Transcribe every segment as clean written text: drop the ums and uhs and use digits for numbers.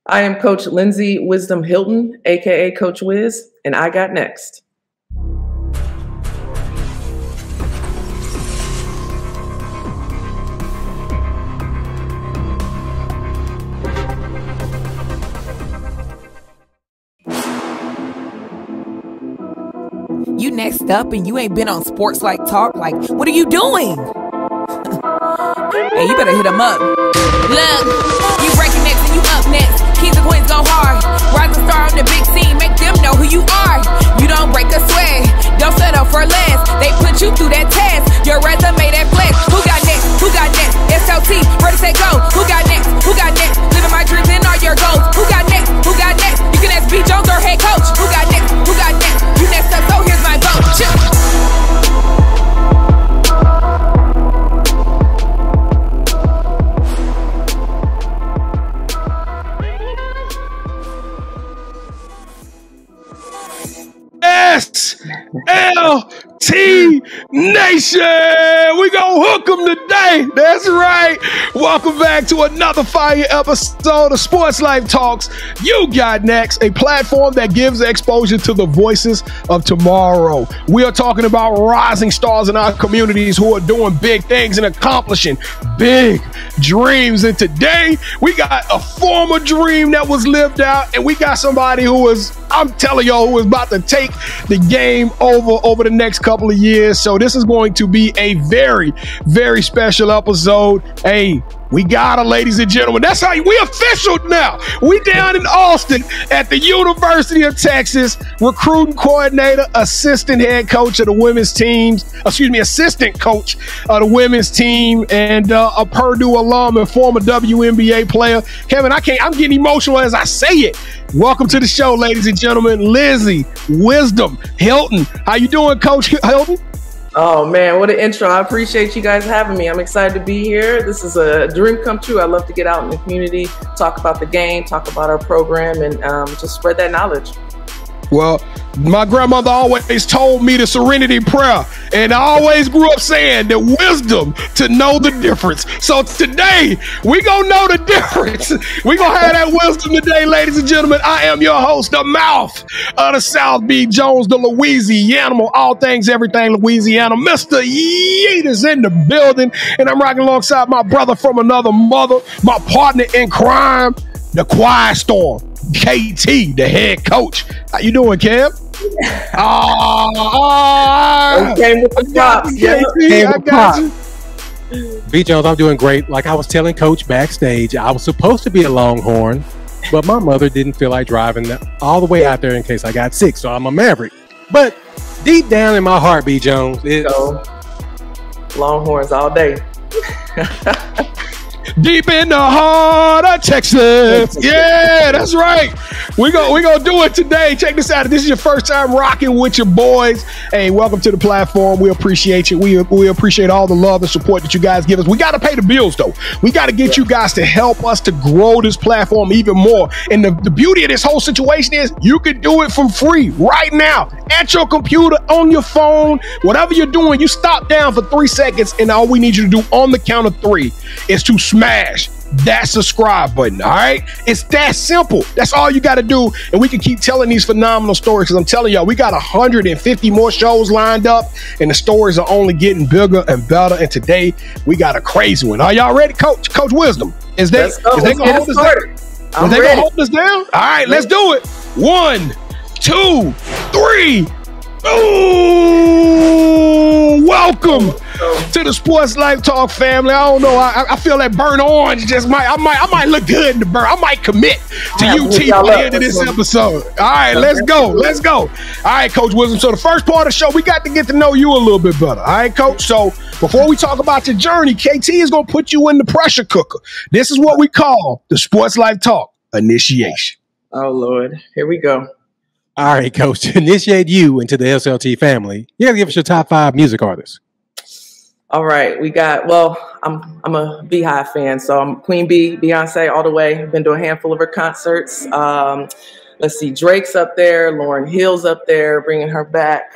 I am Coach Lindsay Wisdom Hilton, aka Coach Wiz, and I got next. You next up and you ain't been on SportsLifeTalk. Like, what are you doing? Hey, you better hit him up. Look, you breaking next and you up next. Kings and queens go hard. Rise and star on the big scene. Make them know who you are. You don't break a sweat. Don't settle for less. They put you through that test. Your resume that flex. Who got next? Who got next? SLT, ready, set, go. Who got next? Who got next? Living my dreams and all your goals. Who got next? Who got next? You can ask B. Jones or head coach. Who got next? Who got next? You next up, so here's my vote. SLT Nation, we gonna hook them today. That's right. Welcome back to another fire episode of Sports Life Talks. You got next, a platform that gives exposure to the voices of tomorrow. We are talking about rising stars in our communities who are doing big things and accomplishing big dreams. And today we got a former dream that was lived out, and we got somebody who is, I'm telling y'all, who is about to take the game over the next couple of years. So this is going to be a very, very special episode. Hey, we got it, ladies and gentlemen. That's how we official now. We down in Austin at the University of Texas, recruiting coordinator, assistant head coach of the women's teams, assistant coach of the women's team, and a Purdue alum and former WNBA player. Kevin, I'm getting emotional as I say it. Welcome to the show, ladies and gentlemen, Lindsay Wisdom Hilton. How you doing, Coach Hilton? Oh man, what an intro. I appreciate you guys having me. I'm excited to be here. This is a dream come true. I love to get out in the community, talk about the game, talk about our program, and just spread that knowledge. Well, my grandmother always told me the serenity prayer, and I always grew up saying the wisdom to know the difference. So today, we gonna know the difference. We gonna have that wisdom today, ladies and gentlemen. I am your host, the mouth of the South, B. Jones, the Louisiana, all things, everything Louisiana. Mr. Yeet is in the building, and I'm rocking alongside my brother from another mother, my partner in crime, the Quiet Storm, KT, the head coach. How you doing, Kev? Came with the props. I got you. B. Jones, I'm doing great. Like I was telling Coach backstage, I was supposed to be a Longhorn, but my mother didn't feel like driving all the way out there in case I got sick, so I'm a Maverick. But deep down in my heart, B. Jones, so, Longhorns all day. Deep in the heart of Texas. Yeah, that's right. We gonna do it today. Check this out. If this is your first time rocking with your boys, hey, welcome to the platform. We appreciate you. We appreciate all the love and support that you guys give us. We got to pay the bills, though. We got to get you guys to help us to grow this platform even more. And the beauty of this whole situation is you can do it for free right now at your computer, on your phone, whatever you're doing. You stop down for 3 seconds, and all we need you to do on the count of 3 is to smash that subscribe button. All right, it's that simple. That's all you got to do, and we can keep telling these phenomenal stories, because I'm telling y'all, we got 150 more shows lined up, and the stories are only getting bigger and better. And today we got a crazy one. Are y'all ready? Coach Wisdom, is they gonna hold us down? Is they gonna hold us down? All right, let's do it. 1, 2, 3. Ooh, welcome to the Sports Life Talk family. I don't know. I feel that burnt orange just I might look good in the burn. I might commit to UT by the end of this episode. All right, let's go. Let's go. All right, Coach Wisdom. So the first part of the show, we got to get to know you a little bit better. All right, Coach. So before we talk about your journey, KT is going to put you in the pressure cooker. This is what we call the Sports Life Talk Initiation. Oh, Lord. Here we go. All right, Coach, to initiate you into the SLT family, you got to give us your top 5 music artists. All right, we got, well, I'm a Beehive fan, so I'm Queen Bee, Beyonce all the way. I've been to a handful of her concerts. Let's see, Drake's up there, Lauryn Hill's up there, bringing her back.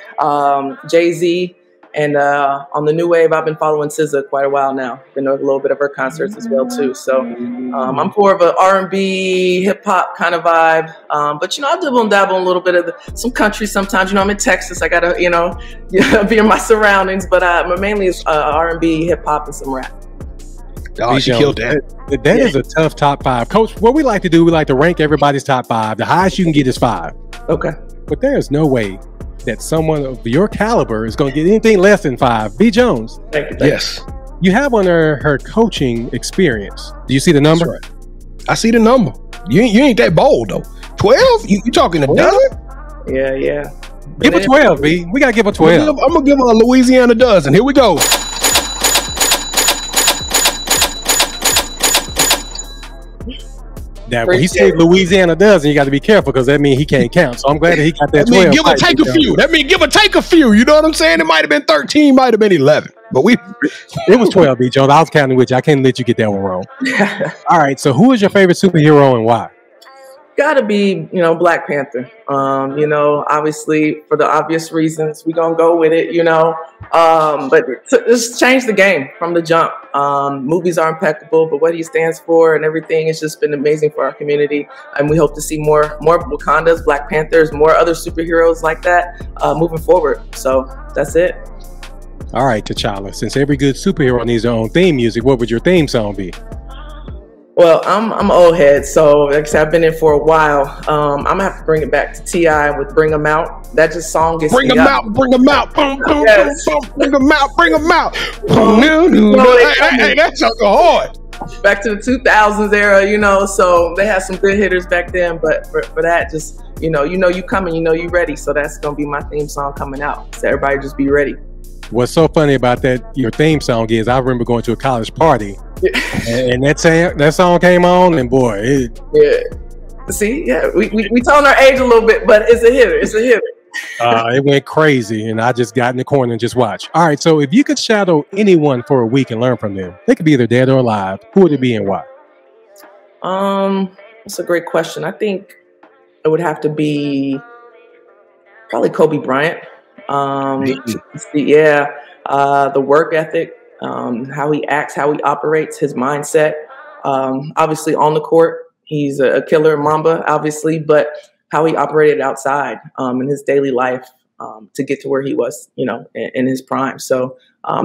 Jay-Z, And on the new wave, I've been following SZA quite a while now. Been to a little bit of her concerts as well too. So I'm more of an R&B, hip hop kind of vibe. But you know, I dabble and dabble in a little bit of some country sometimes. You know, I'm in Texas. I gotta, you know, be in my surroundings. But mainly it's R&B, hip hop, and some rap. Oh, she killed that. That is a tough top 5. Coach, what we like to do, we like to rank everybody's top 5. The highest you can get is 5. Okay. But there is no way that someone of your caliber is going to get anything less than 5. B. Jones. Thank you. Yes. You have on her coaching experience. Do you see the number? Right. I see the number. You ain't that bold though. 12? You talking a dozen? Yeah. Give her 12, B. We got to give her 12. I'm going to give her a Louisiana dozen. Here we go. That when he said Louisiana dozen, you got to be careful because that means he can't count. So I'm glad that he got that 12. Give or take a few. That means give or take a few. You know what I'm saying? It might have been 13, might have been 11. But it was 12, B. Jones. I was counting with you. I can't let you get that one wrong. All right. So who is your favorite superhero and why? Gotta be, you know, Black Panther. You know, obviously for the obvious reasons, we're gonna go with it, you know. But just change the game from the jump. Movies are impeccable, but what he stands for and everything has just been amazing for our community. And we hope to see more Wakandas, Black Panthers, more other superheroes like that moving forward. So that's it. All right, T'Challa. Since every good superhero needs their own theme music, what would your theme song be? Well, I'm old head, so like I said, I've been in for a while. I'm gonna have to bring it back to T.I. with "Bring 'Em Out." That just song gets bring 'em out, bring 'em out, boom, boom, yes. boom, boom, bring 'em out, bring 'em out. Hey, that's so hard. Back to the 2000s era, you know. So they had some good hitters back then, but for that, just you coming, you ready. So that's gonna be my theme song coming out. So everybody just be ready. What's so funny about your theme song is I remember going to a college party and that song came on and boy, See, we telling our age a little bit, but it's a hitter. It's a hitter. It went crazy and I just got in the corner and just watched. All right, so if you could shadow anyone for a week and learn from them, they could be either dead or alive, who would it be and why? That's a great question. I think it would have to be probably Kobe Bryant. The work ethic, how he acts, how he operates, his mindset. Obviously on the court, he's a killer Mamba, obviously, but how he operated outside in his daily life to get to where he was, in his prime. So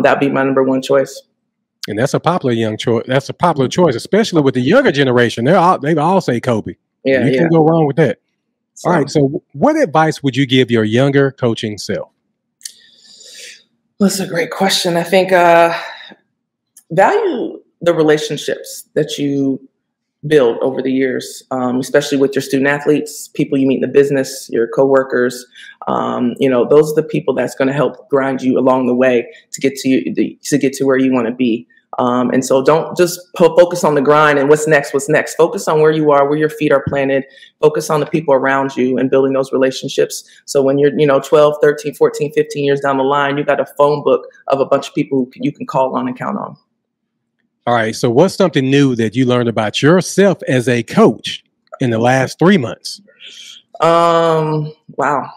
that'd be my number one choice. And that's a popular choice. That's a popular choice, especially with the younger generation. They all say Kobe. You can't go wrong with that. All right. So what advice would you give your younger coaching self? That's a great question. I think value the relationships that you build over the years, especially with your student athletes, people you meet in the business, your coworkers. Those are the people that's going to help grind you along the way to get to where you want to be. And so don't just focus on the grind and what's next. Focus on where you are, where your feet are planted. Focus on the people around you and building those relationships. So when you're, 12, 13, 14, 15 years down the line, you got a phone book of a bunch of people who you can call on and count on. All right. So what's something new that you learned about yourself as a coach in the last 3 months? Wow.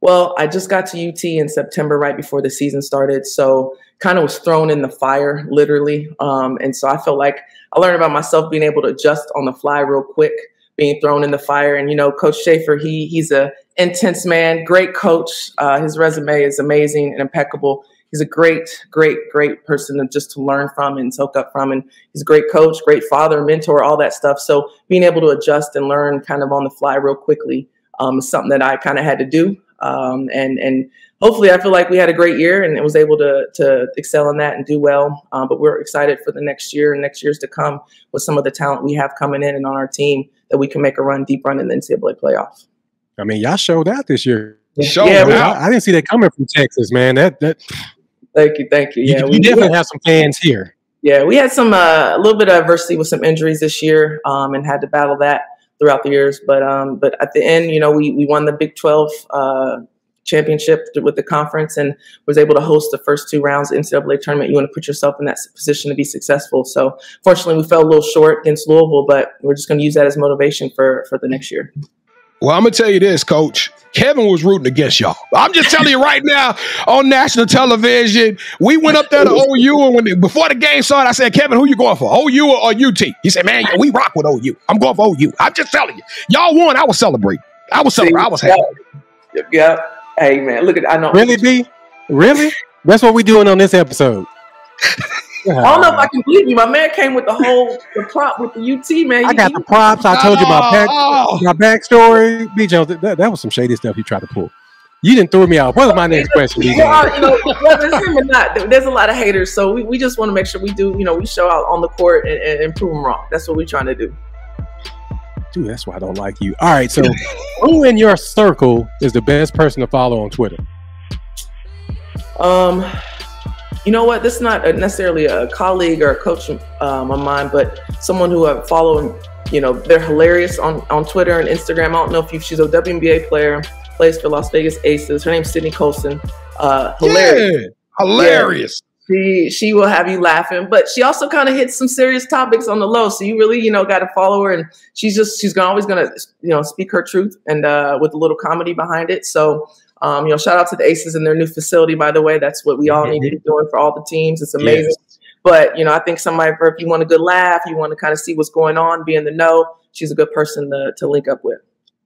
Well, I just got to UT in September, right before the season started. So kind of was thrown in the fire, literally. And so I felt like I learned about myself being able to adjust on the fly real quick, being thrown in the fire. And, Coach Schaefer, he's a intense man, great coach. His resume is amazing and impeccable. He's a great, great, great person to learn from and soak up from. And he's a great coach, great father, mentor, all that stuff. So being able to adjust and learn kind of on the fly real quickly is something that I kind of had to do. And hopefully I feel like we had a great year and was able to excel in that and do well. But we're excited for the next year and next years to come with some of the talent we have coming in and on our team that we can make a deep run in the NCAA playoff. I mean, y'all showed out this year. I didn't see that coming from Texas, man. Thank you. Yeah, we definitely have some fans here. Yeah, we had some a little bit of adversity with some injuries this year, and had to battle that throughout the years. But at the end, we won the Big 12 championship with the conference and was able to host the first 2 rounds of the NCAA tournament. You want to put yourself in that position to be successful. So fortunately, we fell a little short against Louisville, but we're just going to use that as motivation for the next year. Well, I'm going to tell you this, Coach. Kevin was rooting against y'all. I'm just telling you right now on national television. We went up there to OU, and before the game started, I said, Kevin, who you going for, OU or UT? He said, man, we rock with OU. I'm going for OU. I'm just telling you. Y'all won. I was celebrating. I was happy. Yeah. Hey, man, look at I know. Really, B? Really? That's what we doing on this episode. I don't know if I can believe you. My man came with the prop with the UT, man. I got the props. I told you my backstory. B. Jones, that was some shady stuff you tried to pull. You didn't throw me out. What was my next question, B. Jones? Whether it's him or not, there's a lot of haters. So we just want to make sure we do, we show out on the court and prove them wrong. That's what we're trying to do. Dude, that's why I don't like you. All right, so who in your circle is the best person to follow on Twitter? You know what? This is not necessarily a colleague or a coach of mine, but someone who I follow. They're hilarious on Twitter and Instagram. I don't know if she's a WNBA player, plays for Las Vegas Aces. Her name's Sydney Colson. Hilarious. Yeah, hilarious. Yeah. She will have you laughing, but she also kind of hits some serious topics on the low. So you really, got to follow her, and she's always going to, speak her truth and with a little comedy behind it. So. Shout out to the Aces and their new facility, by the way. That's what we all need to be doing for all the teams. It's amazing. Yes. But, I think if you want a good laugh, you want to kind of see what's going on, be in the know, she's a good person to link up with.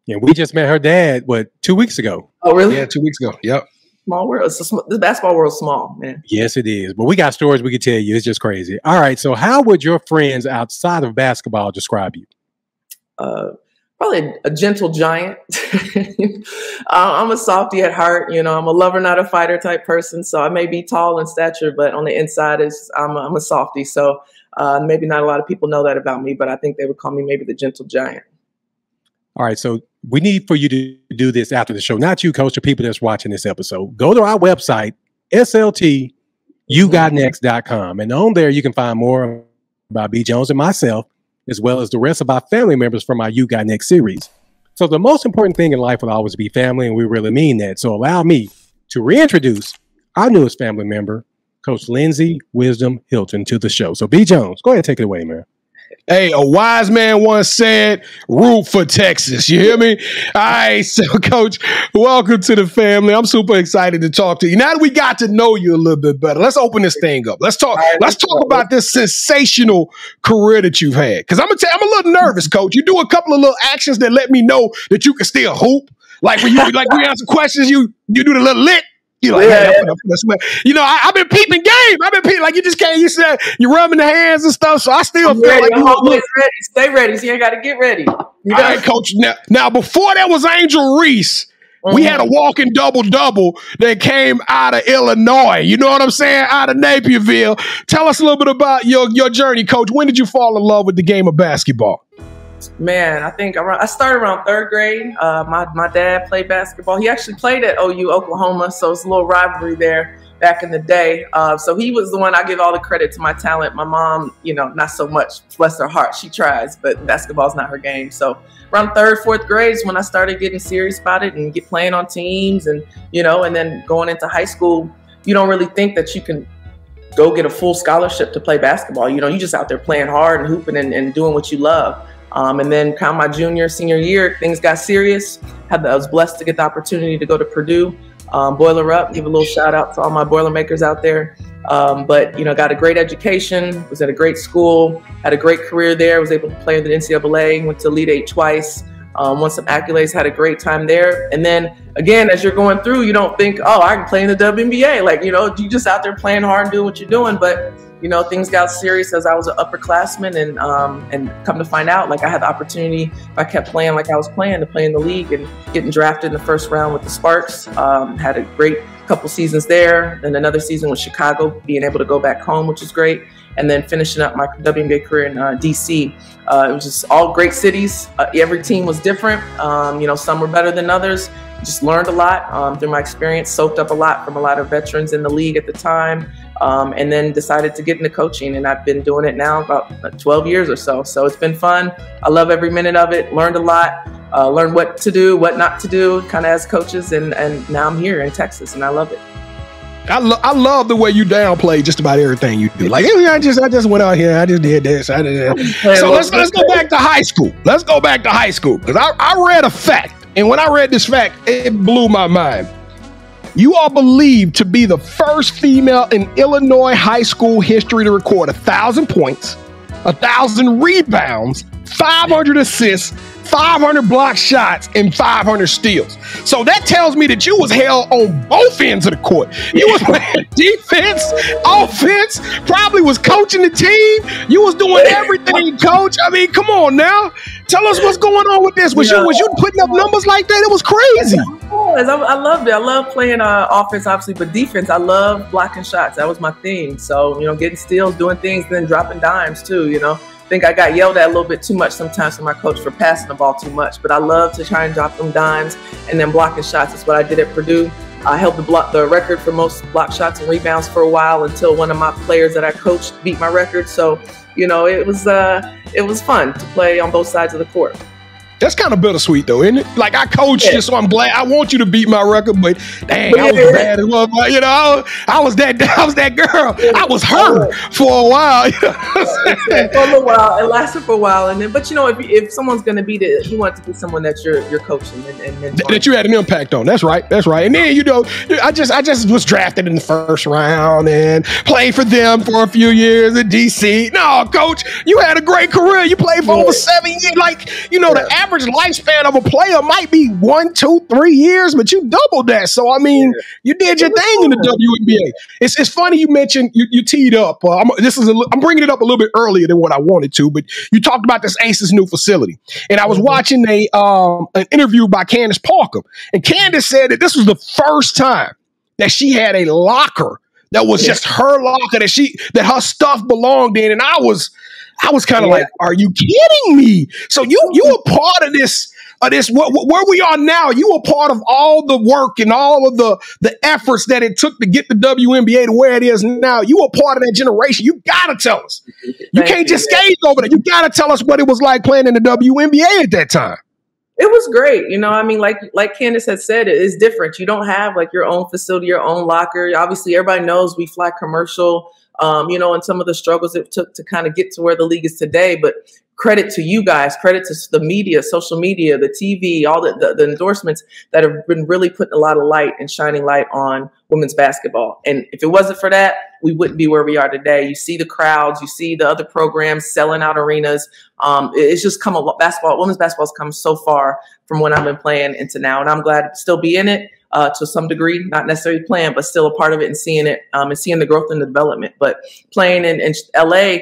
Yeah, we just met her dad, 2 weeks ago? Oh, really? Yeah, 2 weeks ago. Yep. Small world. The basketball world's small, man. Yes, it is. But we got stories we could tell you. It's just crazy. All right. So how would your friends outside of basketball describe you? Probably a gentle giant. I'm a softie at heart. I'm a lover, not a fighter type person. So I may be tall in stature, but on the inside I'm a softie. So maybe not a lot of people know that about me, but I think they would call me maybe the gentle giant. All right. So we need for you to do this after the show. Not you, Coach, the people that's watching this episode. Go to our website, SLTUGotNext.com. And on there, you can find more about B. Jones and myself, as well as the rest of our family members from our You Got Next series. So the most important thing in life will always be family, and we really mean that. So allow me to reintroduce our newest family member, Coach Lindsay Wisdom Hilton, to the show. So B. Jones, go ahead and take it away, man. Hey, a wise man once said, root for Texas. You hear me? All right, so Coach, welcome to the family. I'm super excited to talk to you. Now that we got to know you a little bit better, let's open this thing up. Let's talk about this sensational career that you've had. Because I'm a little nervous, Coach. You do a couple of little actions that let me know that you can still hoop. Like when we answer questions, you do the little lick. You're like, hey, I've been peeping game. I've been peeping. Like, you just can't, you said you're rubbing the hands and stuff. So I still feel ready. like I'm always ready. Stay ready. So you ain't got to get ready. All right, Coach. Now, before that was Angel Reese, we had a walking double-double that came out of Illinois. You know what I'm saying? Out of Napierville. Tell us a little bit about your journey, Coach. When did you fall in love with the game of basketball? Man, I think I started around third grade. My dad played basketball. He actually played at OU, Oklahoma, so it's a little rivalry there back in the day. So he was the one. I give all the credit to my talent. My mom, not so much. Bless her heart, she tries, but basketball's not her game. So around third, fourth grade is when I started getting serious about it and playing on teams, and and then going into high school, you don't really think that you can go get a full scholarship to play basketball. You just out there playing hard and hooping and doing what you love. And then kind of my junior, senior year, things got serious. I was blessed to get the opportunity to go to Purdue, Boiler Up, give a little shout out to all my Boilermakers out there. But got a great education, was at a great school, had a great career there, was able to play in the NCAA, went to Elite Eight twice, won some accolades, had a great time there. And then again, as you're going through, you don't think, oh, I can play in the WNBA. Like, you just out there playing hard and doing what you're doing. But things got serious as I was an upperclassman, and come to find out, like, I had the opportunity, if I kept playing like I was playing, to play in the league and getting drafted in the first round with the Sparks. Had a great couple seasons there, then another season with Chicago, being able to go back home, which is great, and then finishing up my WNBA career in DC. It was just all great cities. Every team was different. Some were better than others. Just learned a lot through my experience, soaked up a lot from a lot of veterans in the league at the time, and then decided to get into coaching. And I've been doing it now about 12 years or so. So it's been fun. I love every minute of it. Learned a lot. Learned what to do, what not to do, kind of as coaches. And now I'm here in Texas, and I love it. I love the way you downplay just about everything you do. Like, I just went out here, I just did this, I did that. So let's go back to high school. Let's go back to high school, because I read a fact And when I read this fact, it blew my mind. You are believed to be the first female in Illinois high school history to record 1,000 points, 1,000 rebounds, 500 assists, 500 block shots, and 500 steals. So that tells me that you was held on both ends of the court. You was playing defense, offense, probably was coaching the team. You was doing everything, coach. I mean, come on now. Tell us what's going on with this. Was you putting up numbers like that? It was crazy. I loved it. I love playing offense, obviously, but defense, I love blocking shots. That was my thing. So, getting steals, doing things, then dropping dimes too, I think I got yelled at a little bit too much sometimes from my coach for passing the ball too much, but I love to try and drop them dimes and then blocking shots. That's what I did at Purdue. I held the record for most block shots and rebounds for a while until one of my players that I coached beat my record. So, it was fun to play on both sides of the court. That's kind of bittersweet, though, isn't it? Like, I coached you, so I'm glad. I want you to beat my record, but dang, I was bad as well. I was that girl. I was her for a while. For a while, it lasted for a while, and then, but if someone's going to beat it, you want it to be someone that you're coaching and that you had an impact on. That's right. And then I just was drafted in the first round and played for them for a few years in DC. No, coach, you had a great career. You played for over 7 years. Like, the average lifespan of a player might be 1, 2, 3 years, but you doubled that. So, I mean, you did your thing in the WNBA. It's funny you mentioned, you teed up. I'm bringing it up a little bit earlier than what I wanted to, but you talked about this Aces new facility. And I was watching an interview by Candace Parker. And Candace said that this was the first time that she had a locker that was just her locker, that her stuff belonged in. And I was kind of like, are you kidding me? So you were part of this where we are now. You were part of all the work and all of the efforts that it took to get the WNBA to where it is now. You were part of that generation. You got to tell us. You can't just skate over there. You got to tell us what it was like playing in the WNBA at that time. It was great. I mean, like Candace had said, it is different. You don't have like your own facility, your own locker. Obviously, everybody knows we fly commercial. And some of the struggles it took to kind of get to where the league is today. But credit to you guys, credit to the media, social media, the TV, all the endorsements that have been really putting a lot of light and shining light on women's basketball. And if it wasn't for that, we wouldn't be where we are today. You see the crowds, you see the other programs selling out arenas. It's just women's basketball has come so far from when I've been playing into now. And I'm glad to still be in it. To some degree, not necessarily playing, but still a part of it and seeing it and seeing the growth and the development. But playing in LA,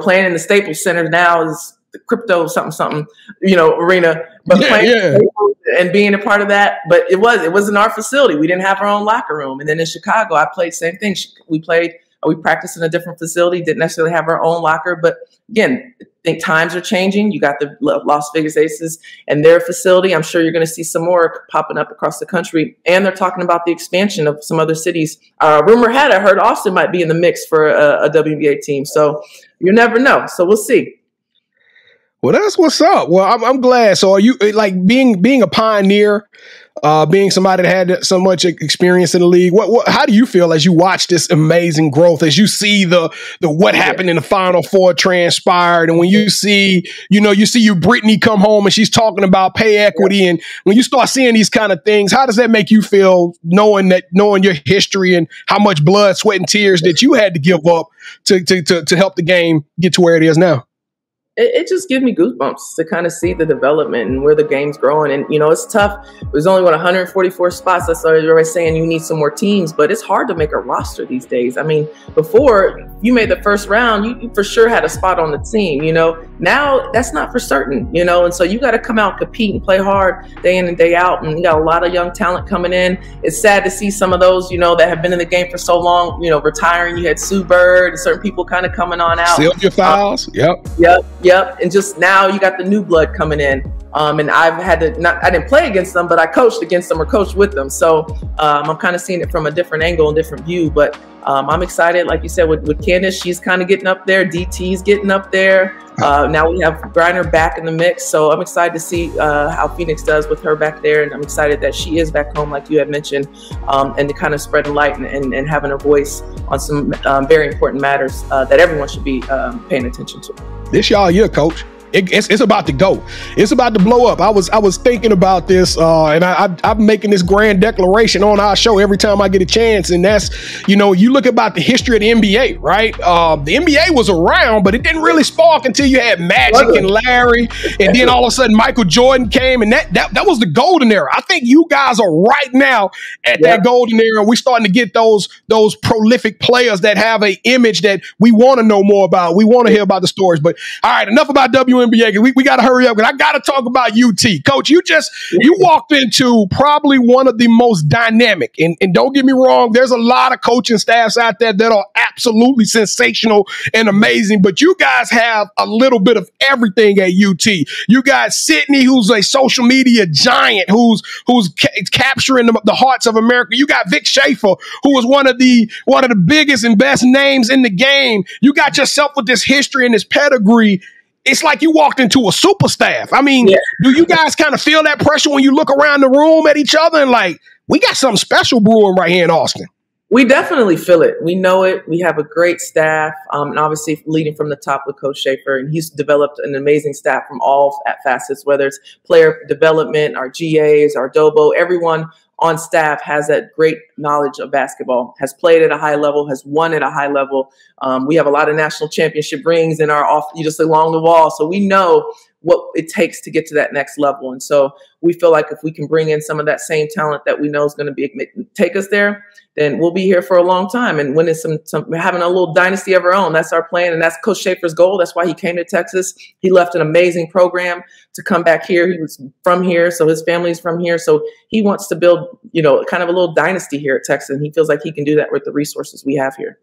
playing in the Staples Center now is the crypto something, arena. But playing and being a part of that, but it wasn't our facility. We didn't have our own locker room. And then in Chicago, I played same thing. We practiced in a different facility, didn't necessarily have our own locker. But again, I think times are changing. You got the Las Vegas Aces and their facility. I'm sure you're going to see some more popping up across the country. And they're talking about the expansion of some other cities. Rumor had I heard Austin might be in the mix for a WNBA team. So you never know. So we'll see. Well, that's what's up. Well, I'm glad. So are you like being a pioneer, being somebody that had so much experience in the league? How do you feel as you watch this amazing growth, as you see the what happened in the Final Four transpired, and when you see Brittany come home and she's talking about pay equity, and when you start seeing these kind of things, how does that make you feel knowing your history and how much blood, sweat, and tears that you had to give up to help the game get to where it is now? It just gives me goosebumps to kind of see the development and where the game's growing. And, it's tough. There's only 144 spots. That's why everybody's saying you need some more teams, but it's hard to make a roster these days. I mean, before you made the first round, you for sure had a spot on the team, Now that's not for certain, and so you got to come out, compete, and play hard day in and day out. And you got a lot of young talent coming in. It's sad to see some of those, that have been in the game for so long, retiring. You had Sue Bird and certain people kind of coming on out. Sylvia Fowles. Yep. And just now you got the new blood coming in. And I've had I didn't play against them, but I coached against them or coached with them. So I'm kind of seeing it from a different angle and different view. But I'm excited, like you said, with Candace, she's kind of getting up there. DT's getting up there. Now we have Griner back in the mix. So I'm excited to see how Phoenix does with her back there. And I'm excited that she is back home, like you had mentioned, and to kind of spread light and having a voice on some very important matters that everyone should be paying attention to. This y'all year, Coach. It's about to go. It's about to blow up. I was thinking about this, and I'm making this grand declaration on our show every time I get a chance. And that's, you look about the history of the NBA, right? The NBA was around, but it didn't really spark until you had Magic and Larry, and then all of a sudden Michael Jordan came, and that was the golden era. I think you guys are right now at that golden era. We're starting to get those prolific players that have an image that we want to know more about. We want to hear about the stories. But all right, enough about WNBA. We got to hurry up because I got to talk about UT. Coach, you walked into probably one of the most dynamic, and don't get me wrong, there's a lot of coaching staffs out there that are absolutely sensational and amazing, but you guys have a little bit of everything at UT. You got Sydney, who's a social media giant, who's capturing the hearts of America. You got Vic Schaefer, who was one of the biggest and best names in the game. You got yourself with this history and this pedigree. It's like you walked into a super staff. I mean, do you guys kind of feel that pressure when you look around the room at each other and like, we got something special brewing right here in Austin? We definitely feel it. We know it. We have a great staff, and obviously leading from the top with Coach Schaefer, and he's developed an amazing staff from all facets, whether it's player development, our GAs, our DOBO, everyone on staff has that great knowledge of basketball, has played at a high level, has won at a high level. We have a lot of national championship rings in our just along the wall. So we know what it takes to get to that next level. And so we feel like if we can bring in some of that same talent that we know is going to take us there, then we'll be here for a long time. And when it's having a little dynasty of our own, that's our plan. And that's Coach Schaefer's goal. That's why he came to Texas. He left an amazing program to come back here. He was from here, so his family's from here. So he wants to build, kind of a little dynasty here at Texas. And he feels like he can do that with the resources we have here.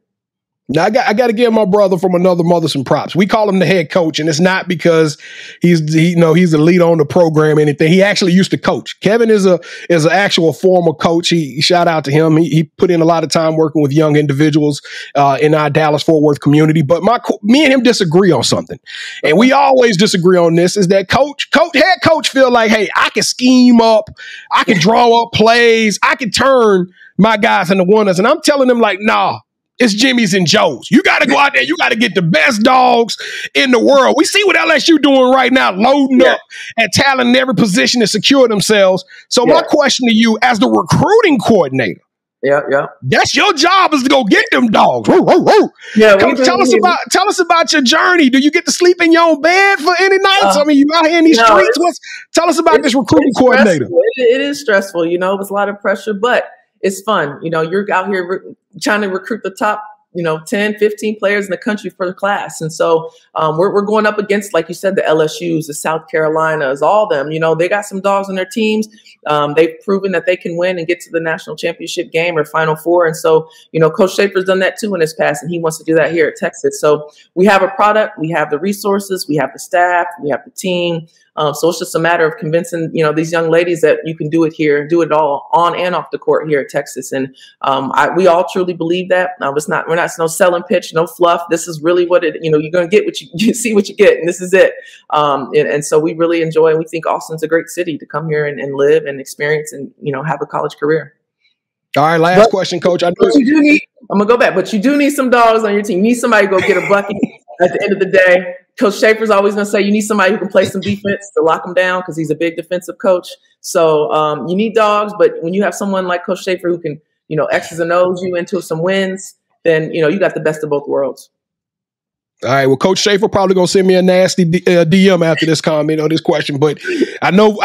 Now, I got to give my brother from another mother some props. We call him the head coach, and it's not because he's the lead on the program or anything. He actually used to coach. Kevin is an actual former coach. He shout out to him. He put in a lot of time working with young individuals in our Dallas-Fort Worth community. But me and him disagree on something, and we always disagree on this, is that head coach feel like, hey, I can scheme up, I can draw up plays, I can turn my guys into winners. And I'm telling them like, nah. It's Jimmy's and Joe's. You got to go out there. You got to get the best dogs in the world. We see what LSU doing right now, loading up at talent in every position to secure themselves. So my question to you, as the recruiting coordinator, that's your job, is to go get them dogs. Woo, woo, woo. Tell us about your journey. Do you get to sleep in your own bed for any nights? I mean, you out here in these streets. Tell us about this recruiting coordinator. It is stressful. It was a lot of pressure, but it's fun. You're out here trying to recruit the top, 10, 15 players in the country for the class. And so we're going up against, like you said, the LSUs, the South Carolinas, all them. They got some dogs on their teams. They've proven that they can win and get to the national championship game or Final Four. And so, Coach Schaefer's done that too in his past, and he wants to do that here at Texas. So we have a product, we have the resources, we have the staff, we have the team. So it's just a matter of convincing, these young ladies that you can do it here, do it all on and off the court here at Texas. And we all truly believe that. We're not no selling pitch, no fluff. This is really what you're going to get what you see what you get. And this is it. And so we really enjoy, and we think Austin's a great city to come here and live and experience and, have a college career. All right. Last question, Coach. I'm going to go back, but you do need some dogs on your team. You need somebody to go get a bucket at the end of the day. Coach Schaefer's always going to say you need somebody who can play some defense to lock them down because he's a big defensive coach. So you need dogs, but when you have someone like Coach Schaefer who can, X's and O's you into some wins, then, you got the best of both worlds. All right. Well, Coach Schaefer probably gonna send me a nasty DM after this comment or this question, but I know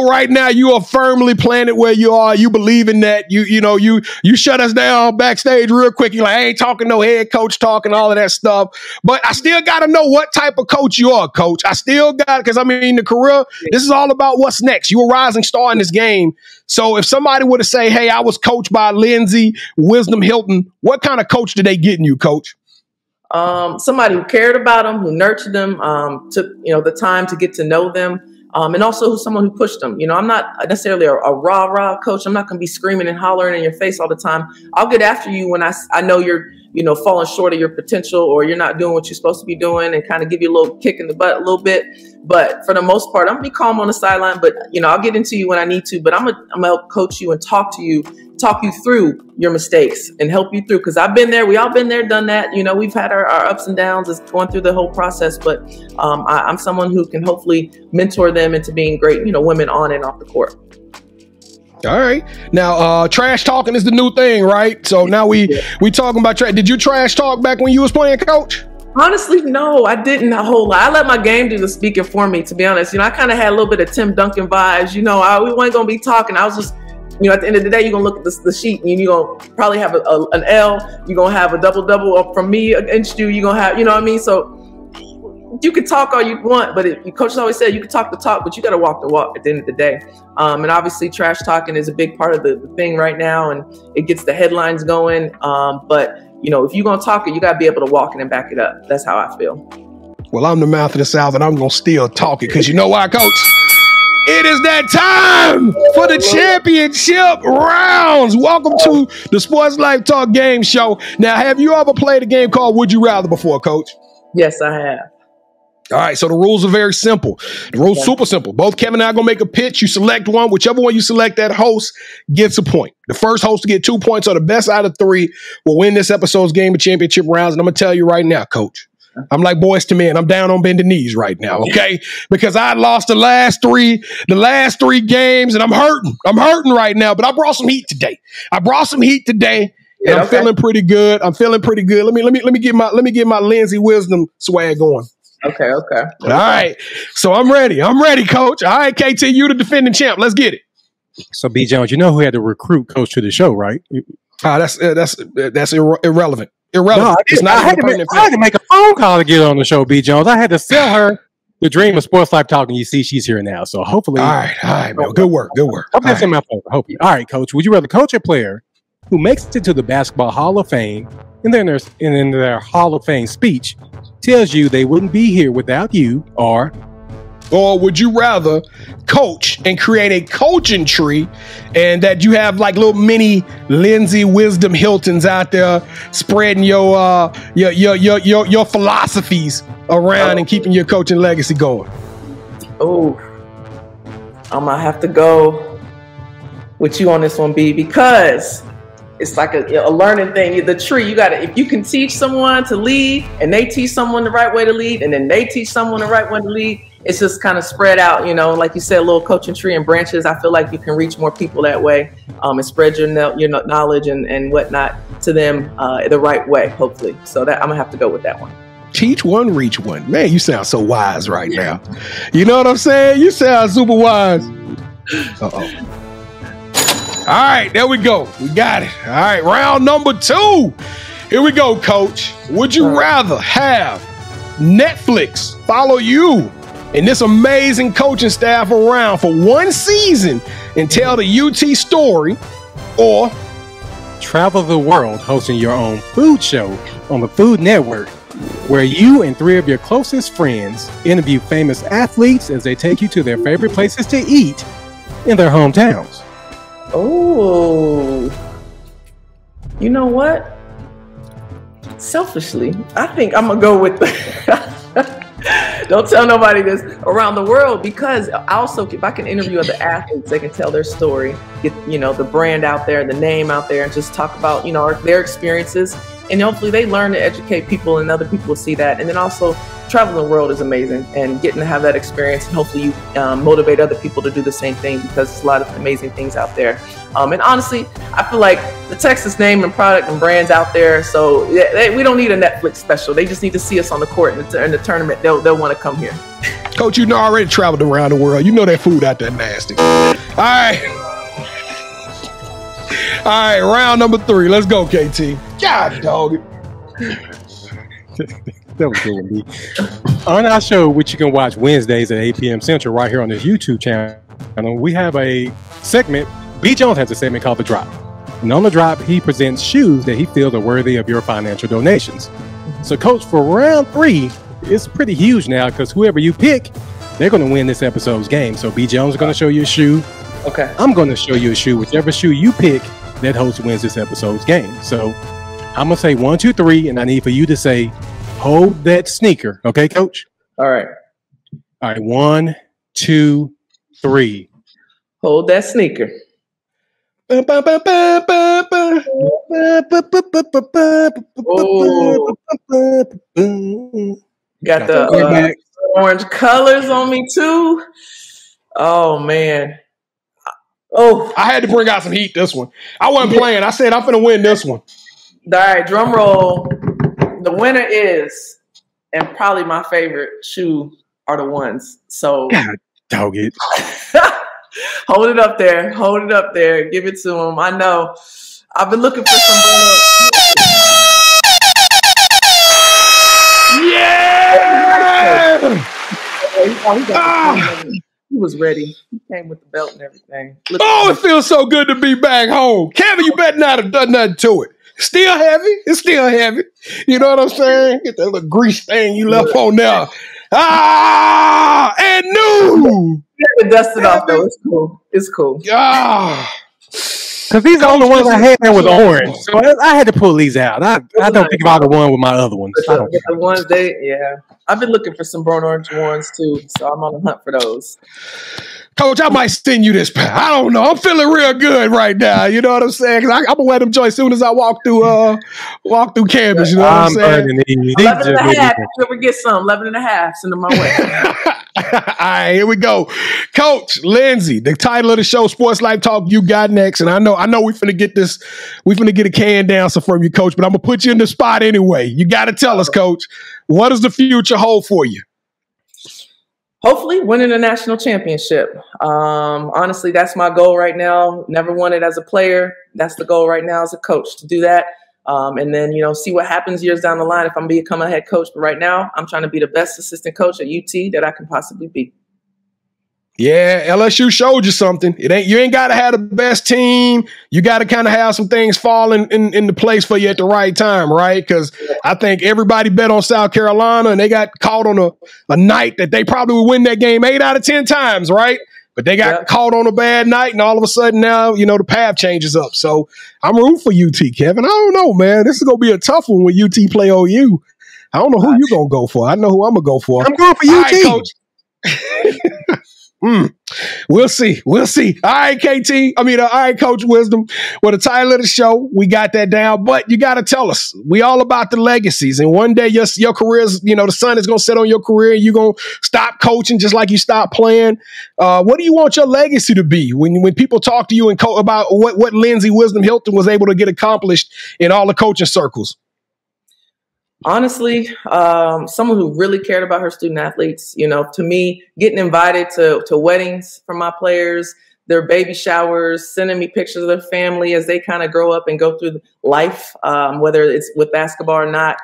right now you are firmly planted where you are. You believe in that. You shut us down backstage real quick. You're like, I ain't talking no head coach talk and all of that stuff. But I still got to know what type of coach you are, Coach. I still got it because the career. This is all about what's next. You're a rising star in this game. So if somebody were to say, hey, I was coached by Lindsay Wisdom Hilton, what kind of coach did they get in you, Coach? Somebody who cared about them, who nurtured them, took, the time to get to know them. And also someone who pushed them. I'm not necessarily a rah-rah coach. I'm not going to be screaming and hollering in your face all the time. I'll get after you when I know you're falling short of your potential, or you're not doing what you're supposed to be doing, and kind of give you a little kick in the butt a little bit. But for the most part, I'm gonna be calm on the sideline, but I'll get into you when I need to, but I'm gonna help coach you and talk you through your mistakes and help you through. Cause I've been there, we all been there, done that. We've had our ups and downs, as going through the whole process, but I'm someone who can hopefully mentor them into being great, women on and off the court. All right. Now, trash talking is the new thing, right? So now we talking about trash. Did you trash talk back when you was playing, Coach? Honestly, no, I didn't a whole lot. I let my game do the speaking for me, to be honest. I kind of had a little bit of Tim Duncan vibes. We weren't going to be talking. I was just, at the end of the day, you're going to look at the sheet and you're going to probably have an L. You're going to have a double from me against you. You're going to have, you know what I mean? So you can talk all you want, but coaches always said you can talk the talk, but you got to walk the walk at the end of the day. And obviously trash talking is a big part of the thing right now, and it gets the headlines going. But if you're going to talk it, you got to be able to walk it and back it up. That's how I feel. Well, I'm the mouth of the South, and I'm going to still talk it, because you know why, Coach? It is that time for the championship rounds. Welcome to the Sports Life Talk game show. Now, have you ever played a game called Would You Rather before, Coach? Yes, I have. All right, so the rules are very simple. The rules super simple. Both Kevin and I are going to make a pitch. You select one. Whichever one you select, that host gets a point. The first host to get 2 points, or the best out of 3, will win this episode's game of championship rounds. And I'm going to tell you right now, Coach, I'm like Boys to Men. I'm down on bending knees right now, okay? Because I lost the last three games, and I'm hurting. I'm hurting right now, but I brought some heat today. And I'm feeling pretty good. Let me get my Lindsay Wisdom swag going. Okay. All right. So I'm ready, Coach. All right, KT, you the defending champ. Let's get it. So, B. Jones, who had to recruit Coach to the show, right? That's irrelevant. No, I had to make a phone call to get on the show, B. Jones. I had to sell her the dream of Sports Life Talk, and you see she's here now. So hopefully. All right, man. Good work. Hope that's in my phone. All right, Coach. Would you rather coach a player who makes it to the Basketball Hall of Fame, and then in their Hall of Fame speech tells you they wouldn't be here without you, or would you rather coach and create a coaching tree, and that you have like little mini Lindsay Wisdom Hiltons out there spreading your philosophies around and keeping your coaching legacy going? Oh, I'm gonna have to go with you on this one, B, because it's like a learning thing. The tree, if you can teach someone to lead, and they teach someone the right way to lead, and then they teach someone the right way to lead, it's just kind of spread out, like you said, a little coaching tree and branches. I feel like you can reach more people that way, and spread your knowledge and whatnot to them the right way, hopefully. So that I'm gonna have to go with that one. Teach one, reach one. Man, you sound so wise right now. You know what I'm saying? You sound super wise. Uh-oh. All right, there we go. We got it. All right, round number 2. Here we go, Coach. Would you rather have Netflix follow you and this amazing coaching staff around for 1 season and tell the UT story, or travel the world hosting your own food show on the Food Network, where you and 3 of your closest friends interview famous athletes as they take you to their favorite places to eat in their hometowns? Oh, you know what? Selfishly, I think I'm gonna go with don't tell nobody this, around the world, because also if I can interview other athletes, they can tell their story, get the brand out there, the name out there, and just talk about their experiences, and hopefully they learn to educate people, and other people will see that. And then also traveling the world is amazing, and getting to have that experience, and hopefully you motivate other people to do the same thing, because there's a lot of amazing things out there. And honestly, I feel like the Texas name and product and brands out there, so we don't need a Netflix special. They just need to see us on the court in the tournament. They'll want to come here. Coach, already traveled around the world. That food out there nasty. All right, round number 3. Let's go, KT. God dog it. That was good, B. On our show, which you can watch Wednesdays at 8 p.m. Central right here on this YouTube channel, we have a segment. B. Jones has a segment called The Drop. And on The Drop, he presents shoes that he feels are worthy of your financial donations. So, Coach, for round 3, it's pretty huge now, because whoever you pick, they're going to win this episode's game. So, B. Jones is going to show you a shoe. Okay. I'm going to show you a shoe. Whichever shoe you pick, that host wins this episode's game. So, I'm going to say 1, 2, 3, and I need for you to say, hold that sneaker. Okay, Coach? All right. All right, 1, 2, 3. Hold that sneaker. Oh. Got the orange colors on me too. Oh man. Oh, I had to bring out some heat this one. I wasn't playing. I said I'm finna win this one. All right, drum roll. The winner is, and probably my favorite shoe are the ones. So God, dog it. Hold it up there. Hold it up there. Give it to them. I know. I've been looking for some. Yeah! He was ready. He came with the belt and everything. It feels so good to be back home. Kevin, you better not have done nothing to it. Still heavy. It's still heavy. You know what I'm saying? Get that little grease stain you left on there. And new. Yeah, dust it off though. It's cool. It's cool. Because these are the only ones I had that was orange. So I had to pull these out. I don't think about the one with my other ones. The ones I've been looking for some burnt orange ones too, so I'm on the hunt for those. Coach, I might send you this pair. I don't know. I'm feeling real good right now. You know what I'm saying? Because I'm gonna wear them joints as soon as I walk through campus. You know what I'm saying? 11 and a half. If you ever get some, 11 and a half, send them my way. All right, here we go. Coach Lindsay, the title of the show, Sports Life Talk, you got next. And I know we finna get this, we finna get a can dancer from you, Coach, but I'm gonna put you in the spot anyway. You gotta tell us, Coach, what does the future hold for you? Hopefully winning a national championship. Honestly, that's my goal right now. Never won it as a player. That's the goal right now as a coach, to do that. And then, see what happens years down the line if I'm become a head coach. But right now, I'm trying to be the best assistant coach at UT that I can possibly be. Yeah, LSU showed you something. You ain't got to have the best team. You got to kind of have some things fall into place for you at the right time, right? Because I think everybody bet on South Carolina, and they got caught on a night that they probably would win that game 8 out of 10 times, right? But they got caught on a bad night, and all of a sudden now, the path changes up. So I'm rooting for UT, Kevin. I don't know, man. This is going to be a tough one when UT play OU. I don't know who you're going to go for. I know who I'm going to go for. I'm going for UT. All right, Coach. We'll see. All right, all right, Coach Wisdom. Well, the title of the show, we got that down, but you got to tell us. We all about the legacies, and one day your career's, the sun is going to set on your career, and you're going to stop coaching just like you stopped playing. What do you want your legacy to be when people talk to you and about what Lindsay Wisdom Hilton was able to get accomplished in all the coaching circles? Honestly, someone who really cared about her student athletes. To me, getting invited to weddings for my players, their baby showers, sending me pictures of their family as they kind of grow up and go through life, whether it's with basketball or not,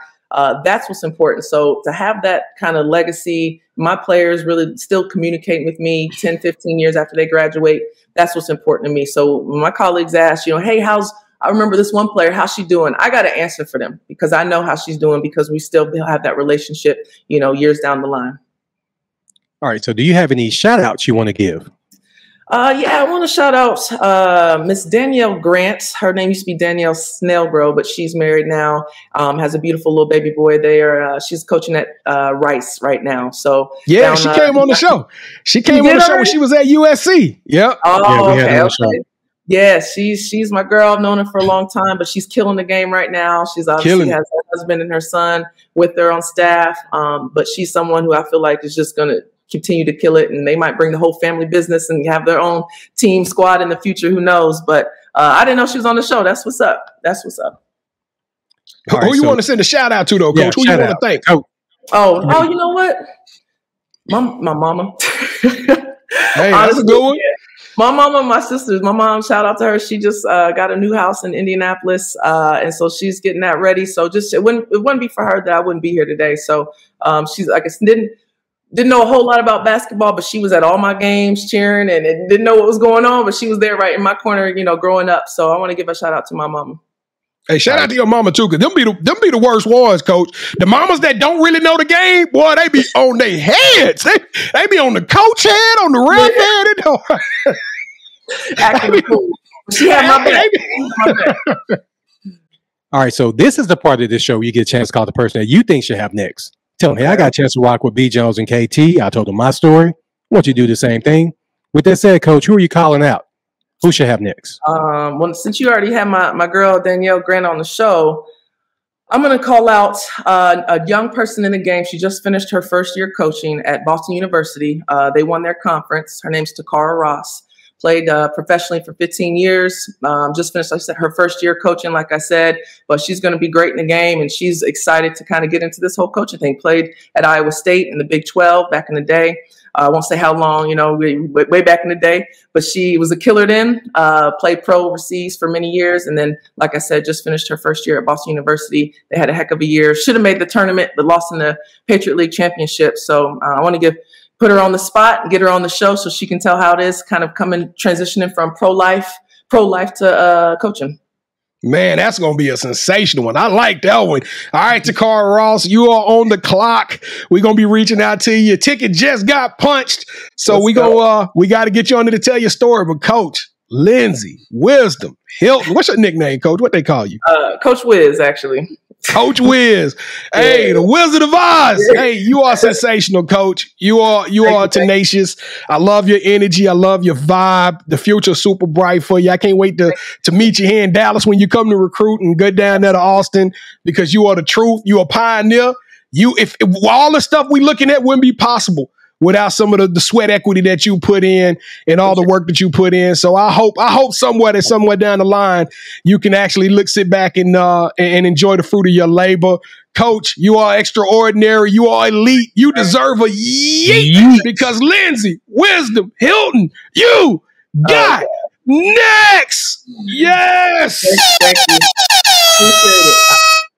that's what's important. So to have that kind of legacy, my players really still communicate with me 10, 15 years after they graduate. That's what's important to me. So when my colleagues ask, hey, I remember this one player, how's she doing? I got to answer for them because I know how she's doing because we still have that relationship, years down the line. All right. So do you have any shout outs you want to give? I want to shout out Miss Danielle Grant. Her name used to be Danielle Snellgrove, but she's married now, has a beautiful little baby boy there. She's coaching at Rice right now. So yeah, she came on the show. She came on the show when she was at USC. Yep. Oh, yeah, okay. Yeah, she's my girl. I've known her for a long time, but she's killing the game right now. She's obviously has her husband and her son with her on staff. But she's someone who I feel like is just going to continue to kill it. And they might bring the whole family business and have their own team squad in the future. Who knows? But I didn't know she was on the show. That's what's up. Right, who you want to send a shout out to though, Coach? Who you want to thank? Oh, you know what? My mama. Hey, that's a good one. Yeah. My mama, my sisters, my mom, shout out to her. She just got a new house in Indianapolis. And so she's getting that ready. So it wouldn't be for her that I wouldn't be here today. So she's, I guess, didn't know a whole lot about basketball, but she was at all my games cheering and didn't know what was going on, but she was there right in my corner, growing up. So I want to give a shout out to my mama. Hey, shout out to your mama too, because them be the worst ones, Coach. The mamas that don't really know the game, boy, they be on their heads. They be on the coach head, on the ref head. Acting cool. She had my back. All right, so this is the part of this show where you get a chance to call the person that you think should have next. Tell me, hey, I got a chance to rock with B. Jones and KT. I told them my story. I want you to do the same thing. With that said, Coach, who are you calling out? Who should have next? Well, since you already have my girl Danielle Grant on the show, I'm going to call out a young person in the game. She just finished her first year coaching at Boston University. They won their conference. Her name's Takara Ross. Played professionally for 15 years. Just finished, like I said, her first year coaching, like I said, but she's going to be great in the game, and she's excited to kind of get into this whole coaching thing. Played at Iowa State in the Big 12 back in the day. I won't say how long, way back in the day, but she was a killer then, played pro overseas for many years. And then, like I said, just finished her first year at Boston University. They had a heck of a year. Should have made the tournament, but lost in the Patriot League Championship. So I want to put her on the spot and get her on the show so she can tell how it is kind of transitioning from pro life to coaching. Man, that's going to be a sensational one. I like that one. All right, Takara Ross, you are on the clock. We're going to be reaching out to you. Your ticket just got punched. So we got to get you on there to tell your story. But Coach Lindsay Wisdom Hilton, what's your nickname, Coach? What they call you? Coach Wiz, actually. Coach Wiz. Hey, the Wizard of Oz. Hey, you are sensational, Coach. You are tenacious. I love your energy. I love your vibe. The future's super bright for you. I can't wait to meet you here in Dallas when you come to recruit and go down there to Austin, because you are the truth. You are a pioneer. If all the stuff we looking at wouldn't be possible without some of the sweat equity that you put in and all the work that you put in. So I hope somewhere down the line you can actually sit back and enjoy the fruit of your labor. Coach, you are extraordinary. You are elite. You deserve a yeet because Lindsay Wisdom Hilton, you got next. Yes. Thank you. Appreciate it.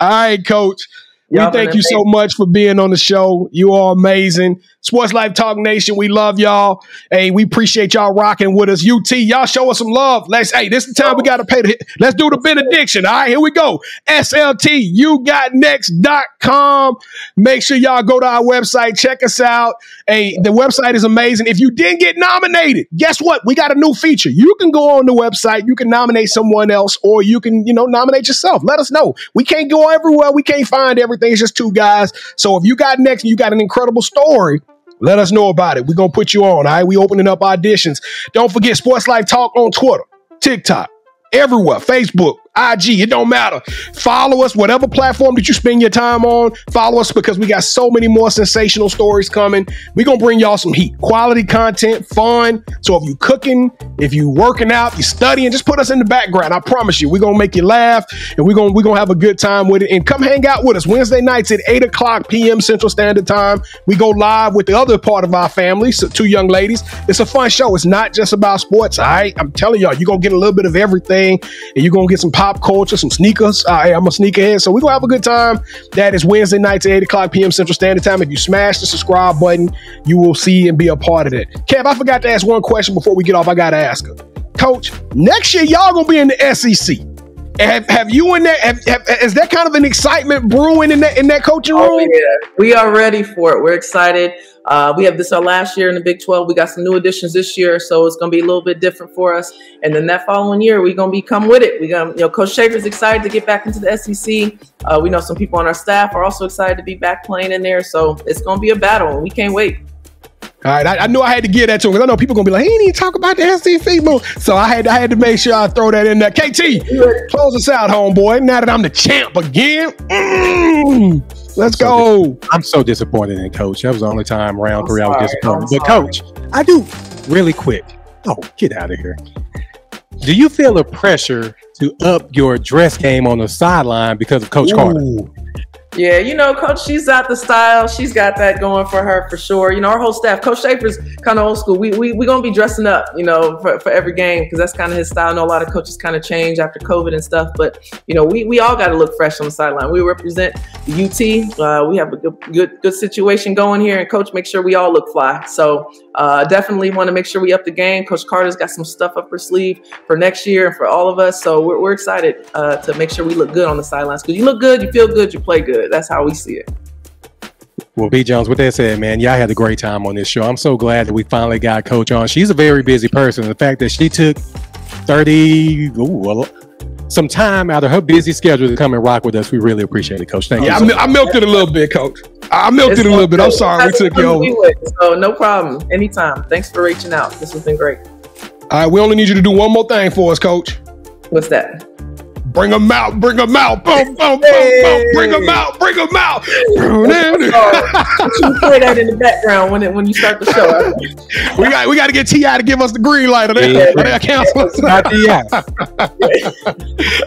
All right, Coach. We thank you so much for being on the show. You are amazing. Sports Life Talk Nation, we love y'all. Hey, we appreciate y'all rocking with us. UT, y'all show us some love. This is the time we got to pay let's do the benediction. All right, here we go. SLTUgotnext.com. Make sure y'all go to our website. Check us out. Hey, the website is amazing. If you didn't get nominated, guess what? We got a new feature. You can go on the website. You can nominate someone else, or you can, nominate yourself. Let us know. We can't go everywhere. We can't find everything. It's just two guys. So if you got next and you got an incredible story, let us know about it. We're going to put you on, all right? We opening up auditions. Don't forget Sports Life Talk on Twitter, TikTok, everywhere, Facebook, IG, it don't matter. Follow us, whatever platform that you spend your time on, follow us, because we got so many more sensational stories coming. We're going to bring y'all some heat, quality content, fun. So if you cooking, if you working out, you studying, just put us in the background. I promise you, we're going to make you laugh, and we're going to have a good time with it. And come hang out with us Wednesday nights at 8 o'clock p.m. Central Standard Time. We go live with the other part of our family, so two young ladies. It's a fun show. It's not just about sports, all right? I'm telling y'all, you're going to get a little bit of everything, and you're going to get some pop culture, some sneakers. I'm a sneakerhead, so we're gonna have a good time. That is Wednesday nights at 8 o'clock p.m. Central Standard Time. If you smash the subscribe button, you will see and be a part of it. Kev, I forgot to ask one question before we get off. I gotta ask her. Coach, next year y'all gonna be in the SEC. Have you in that? Is that kind of an excitement brewing in that coaching room? Oh, yeah. We are ready for it. We're excited. We have this our last year in the Big 12. We got some new additions this year, so it's going to be a little bit different for us. And then that following year, we're going to come with it. Coach Schaefer's excited to get back into the SEC. We know some people on our staff are also excited to be back playing in there. So it's going to be a battle, and we can't wait. All right, I knew I had to get that to him, because I know people are going to be like, he didn't even talk about the SEC move. So I had to make sure I throw that in there. KT, close us out, homeboy. Now that I'm the champ again. Let's go. I'm so disappointed in Coach. That was the only time round 3 I was disappointed. But Coach, I do really quick. Oh, get out of here. Do you feel the pressure to up your dress game on the sideline because of Coach Carter? Yeah, Coach, she's got the style. She's got that going for her for sure. Our whole staff, Coach Schaefer's kind of old school. We going to be dressing up, for every game, because that's kind of his style. I know a lot of coaches kind of change after COVID and stuff, but, we all got to look fresh on the sideline. We represent the UT. We have a good situation going here, and Coach makes sure we all look fly. So definitely want to make sure we up the game. Coach Carter's got some stuff up her sleeve for next year and for all of us. So we're excited to make sure we look good on the sidelines, because you look good, you feel good, you play good. That's how we see it. Well, B. Jones, with that said, man, y'all had a great time on this show. I'm so glad that we finally got Coach on. She's a very busy person. The fact that she took some time out of her busy schedule to come and rock with us. We really appreciate it, Coach. Thank you. I milked it a little bit, Coach. I milked it a little bit. I'm sorry we took you over. So no problem. Anytime. Thanks for reaching out. This has been great. All right, we only need you to do one more thing for us, Coach. What's that? Bring them out, bring them out, boom, boom, boom, boom, bring them out, bring them out. You play that in the background when you start the show. we got to get T.I. to give us the green light on that council.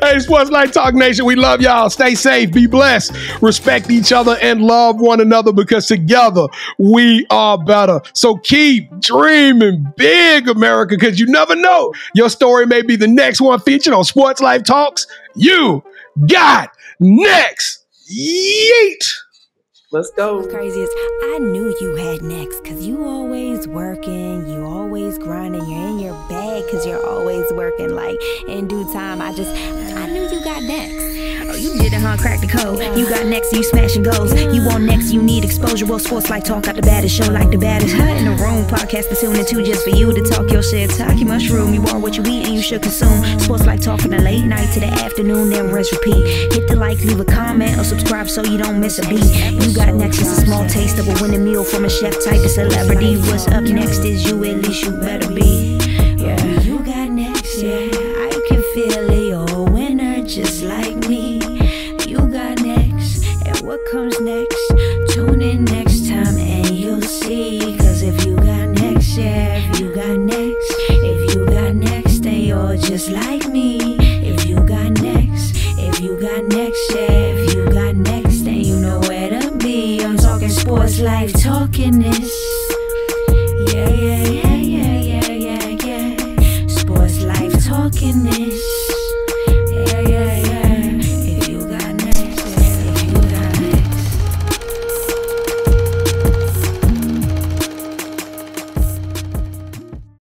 Hey, Sports Life Talk Nation, we love y'all. Stay safe, be blessed, respect each other, and love one another because together we are better. So keep dreaming big, America, because you never know. Your story may be the next one featured on Sports Life Talks. You got next. Yeet. Let's go. What's crazy is I knew you had next because you always working, you always grinding, you're in your bag because you're always working. Like in due time, I knew you got next. Oh, you did it, huh? Crack the code. You got next, you smashing goals. You want next, you need exposure. Well, Sports Life Talk got the baddest show, like the baddest in the room. Podcast to tune into just for you to talk your shit. Talk your mushroom. You are what you eat and you should consume. Sports Life Talk from the late night to the afternoon, then rest repeat. Hit the like, leave a comment, or subscribe so you don't miss a beat. You got next is a small taste of a winning meal from a chef type of celebrity. What's up next is you, at least you better be. Yeah, you got next, yeah. I can feel it, you're a winner just like me. You got next, and what comes next? Tune in next time and you'll see. Cause if you got next, yeah, if you got next, if you got next, then you're just like me. If you got next, if you got next, yeah, if you got next, then you know where to be. I'm talking Sports Life, talking this.